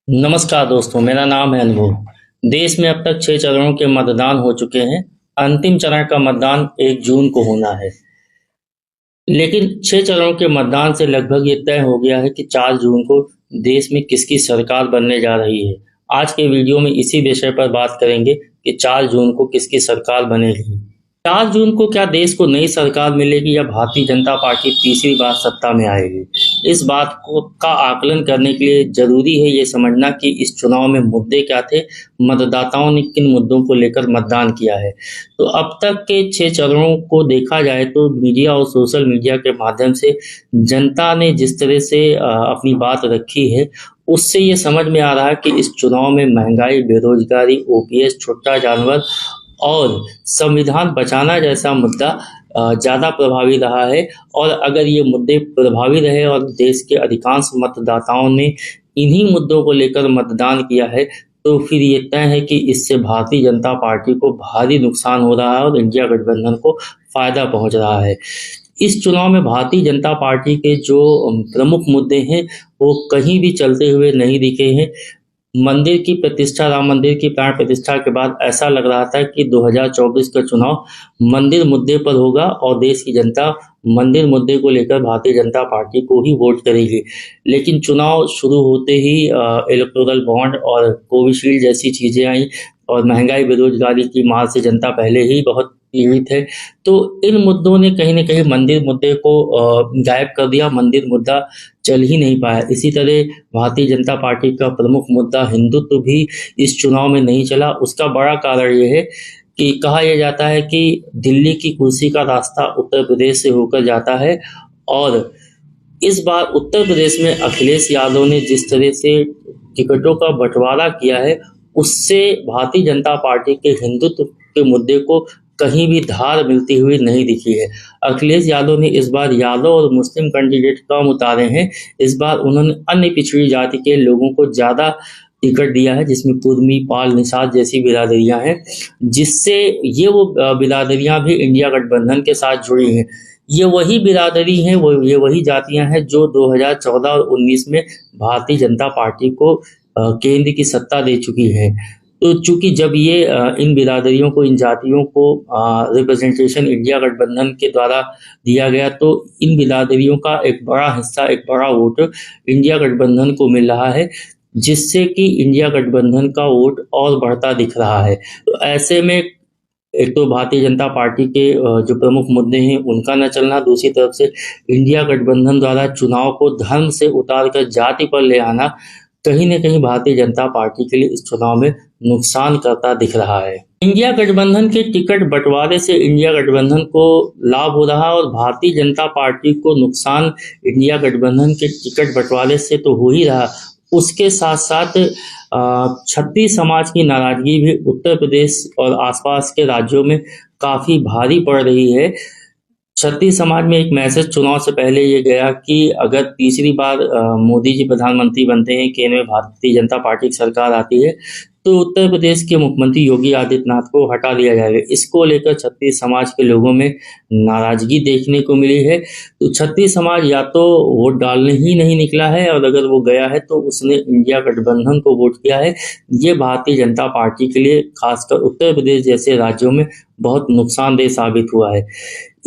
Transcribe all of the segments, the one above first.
नमस्कार दोस्तों, मेरा नाम है अनुभव। देश में अब तक 6 चरणों के मतदान हो चुके हैं। अंतिम चरण का मतदान 1 जून को होना है। लेकिन 6 चरणों के मतदान से लगभग ये तय हो गया है कि 4 जून को देश में किसकी सरकार बनने जा रही है। आज के वीडियो में इसी विषय पर बात करेंगे कि 4 जून को किसकी सरकार बनेगी। 4 जून को क्या देश को नई सरकार मिलेगी या भारतीय जनता पार्टी तीसरी बार सत्ता में आएगी। इस बात को का आकलन करने के लिए जरूरी है ये समझना कि इस चुनाव में मुद्दे क्या थे, मतदाताओं ने किन मुद्दों को लेकर मतदान किया है। तो अब तक के 6 चरणों को देखा जाए तो मीडिया और सोशल मीडिया के माध्यम से जनता ने जिस तरह से अपनी बात रखी है, उससे ये समझ में आ रहा है कि इस चुनाव में महंगाई, बेरोजगारी, ओपीएस, छोटा जानवर और संविधान बचाना जैसा मुद्दा ज़्यादा प्रभावी रहा है। और अगर ये मुद्दे प्रभावी रहे और देश के अधिकांश मतदाताओं ने इन्हीं मुद्दों को लेकर मतदान किया है, तो फिर ये तय है कि इससे भारतीय जनता पार्टी को भारी नुकसान हो रहा है और इंडिया गठबंधन को फायदा पहुंच रहा है। इस चुनाव में भारतीय जनता पार्टी के जो प्रमुख मुद्दे हैं, वो कहीं भी चलते हुए नहीं दिखे हैं। मंदिर की प्रतिष्ठा, राम मंदिर की प्राण प्रतिष्ठा के बाद ऐसा लग रहा था कि 2024 का चुनाव मंदिर मुद्दे पर होगा और देश की जनता मंदिर मुद्दे को लेकर भारतीय जनता पार्टी को ही वोट करेगी। लेकिन चुनाव शुरू होते ही इलेक्टोरल बॉन्ड और कोविशील्ड जैसी चीजें आई और महंगाई, बेरोजगारी की मार से जनता पहले ही बहुत पीड़ित है। तो इन मुद्दों ने कहीं न कहीं मंदिर मुद्दे को गायब कर दिया। मंदिर मुद्दा चल ही नहीं पाया। इसी तरह भारतीय जनता पार्टी का प्रमुख मुद्दा हिंदुत्व भी इस चुनाव में नहीं चला। उसका बड़ा कारण ये है कि कहा यह जाता है कि दिल्ली की कुर्सी का रास्ता उत्तर प्रदेश से होकर जाता है और इस बार उत्तर प्रदेश में अखिलेश यादव ने जिस तरह से टिकटों का बंटवारा किया है, उससे भारतीय जनता पार्टी के हिंदुत्व के मुद्दे को कहीं भी धार मिलती हुई नहीं दिखी है। अखिलेश यादव ने इस बार यादव और मुस्लिम कैंडिडेट कम उतारे हैं। इस बार उन्होंने अन्य पिछड़ी जाति के लोगों को ज़्यादा टिकट दिया है, जिसमें कुर्मी, पाल, निषाद जैसी बिरादरियां हैं, जिससे ये वो बिरादरियां भी इंडिया गठबंधन के साथ जुड़ी हैं। ये वही बिरादरी हैं, ये वही जातियां हैं जो 2014 और 19 में भारतीय जनता पार्टी को केंद्र की सत्ता दे चुकी हैं। तो चूंकि जब ये इन बिरादरियों को, इन जातियों को रिप्रेजेंटेशन इंडिया गठबंधन के द्वारा दिया गया, तो इन बिरादरियों का एक बड़ा हिस्सा, एक बड़ा वोट इंडिया गठबंधन को मिल रहा है, जिससे कि इंडिया गठबंधन का वोट और बढ़ता दिख रहा है। तो ऐसे में एक तो भारतीय जनता पार्टी के जो प्रमुख मुद्दे हैं उनका न चलना, दूसरी तरफ से इंडिया गठबंधन द्वारा चुनाव को धर्म से उतार कर जाति पर ले आना कहीं न कहीं भारतीय जनता पार्टी के लिए इस चुनाव में नुकसान करता दिख रहा है। इंडिया गठबंधन के टिकट बंटवारे से इंडिया गठबंधन को लाभ हो रहा और भारतीय जनता पार्टी को नुकसान इंडिया गठबंधन के टिकट बंटवारे से तो हो ही रहा। उसके साथ साथ छत्तीस समाज की नाराजगी भी उत्तर प्रदेश और आसपास के राज्यों में काफी भारी पड़ रही है। छत्तीस समाज में एक मैसेज चुनाव से पहले ये गया कि अगर तीसरी बार मोदी जी प्रधानमंत्री बनते हैं, केंद्र में भारतीय जनता पार्टी की सरकार आती है, तो उत्तर प्रदेश के मुख्यमंत्री योगी आदित्यनाथ को हटा दिया जाएगा। इसको लेकर छत्तीस समाज के लोगों में नाराजगी देखने को मिली है। तो छत्तीस समाज या तो वोट डालने ही नहीं निकला है और अगर वो गया है तो उसने इंडिया गठबंधन को वोट किया है। ये भारतीय जनता पार्टी के लिए, खासकर उत्तर प्रदेश जैसे राज्यों में, बहुत नुकसानदेह साबित हुआ है।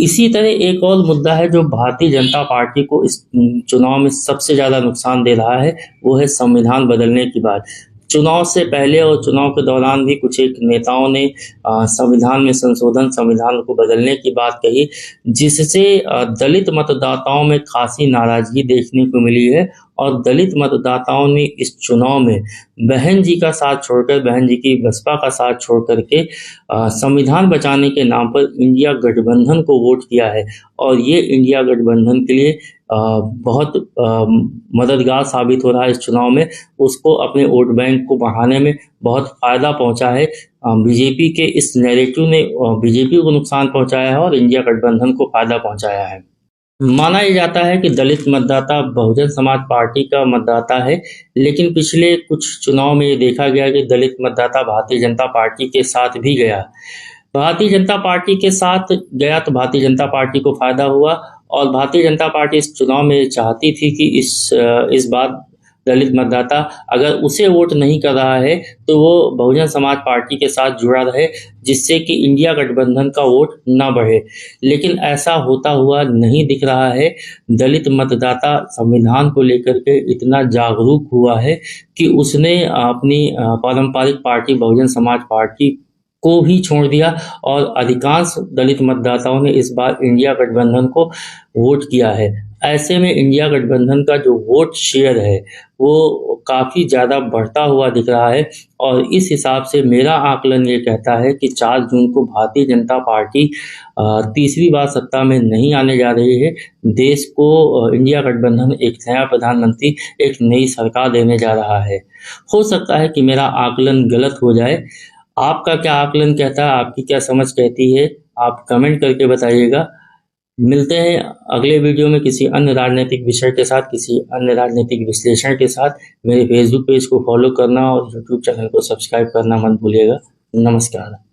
इसी तरह एक और मुद्दा है जो भारतीय जनता पार्टी को इस चुनाव में सबसे ज्यादा नुकसान दे रहा है, वो है संविधान बदलने की बात। चुनाव से पहले और चुनाव के दौरान भी कुछ एक नेताओं ने संविधान में संशोधन, संविधान को बदलने की बात कही, जिससे दलित मतदाताओं में खासी नाराजगी देखने को मिली है और दलित मतदाताओं ने इस चुनाव में बहन जी का साथ छोड़कर, बहन जी की बसपा का साथ छोड़ करके संविधान बचाने के नाम पर इंडिया गठबंधन को वोट किया है और ये इंडिया गठबंधन के लिए बहुत मददगार साबित हो रहा है। इस चुनाव में उसको अपने वोट बैंक को बढ़ाने में बहुत फायदा पहुंचा है। बीजेपी के इस नैरेटिव ने बीजेपी को नुकसान पहुंचाया है और इंडिया गठबंधन को फायदा पहुंचाया है। माना यह जाता है कि दलित मतदाता बहुजन समाज पार्टी का मतदाता है, लेकिन पिछले कुछ चुनाव में ये देखा गया कि दलित मतदाता भारतीय जनता पार्टी के साथ भी गया। भारतीय जनता पार्टी के साथ गया तो भारतीय जनता पार्टी को फायदा हुआ और भारतीय जनता पार्टी इस चुनाव में चाहती थी कि इस बार दलित मतदाता अगर उसे वोट नहीं कर रहा है तो वो बहुजन समाज पार्टी के साथ जुड़ा रहे, जिससे कि इंडिया गठबंधन का वोट ना बढ़े। लेकिन ऐसा होता हुआ नहीं दिख रहा है। दलित मतदाता संविधान को लेकर के इतना जागरूक हुआ है कि उसने अपनी पारंपरिक पार्टी बहुजन समाज पार्टी को ही छोड़ दिया और अधिकांश दलित मतदाताओं ने इस बार इंडिया गठबंधन को वोट किया है। ऐसे में इंडिया गठबंधन का जो वोट शेयर है वो काफ़ी ज़्यादा बढ़ता हुआ दिख रहा है और इस हिसाब से मेरा आकलन ये कहता है कि 4 जून को भारतीय जनता पार्टी तीसरी बार सत्ता में नहीं आने जा रही है। देश को इंडिया गठबंधन एक नया प्रधानमंत्री, एक नई सरकार देने जा रहा है। हो सकता है कि मेरा आकलन गलत हो जाए। आपका क्या आकलन कहता है, आपकी क्या समझ कहती है, आप कमेंट करके बताइएगा। मिलते हैं अगले वीडियो में किसी अन्य राजनीतिक विषय के साथ, किसी अन्य राजनीतिक विश्लेषण के साथ। मेरे फेसबुक पेज को फॉलो करना और यूट्यूब चैनल को सब्सक्राइब करना मत भूलिएगा। नमस्कार।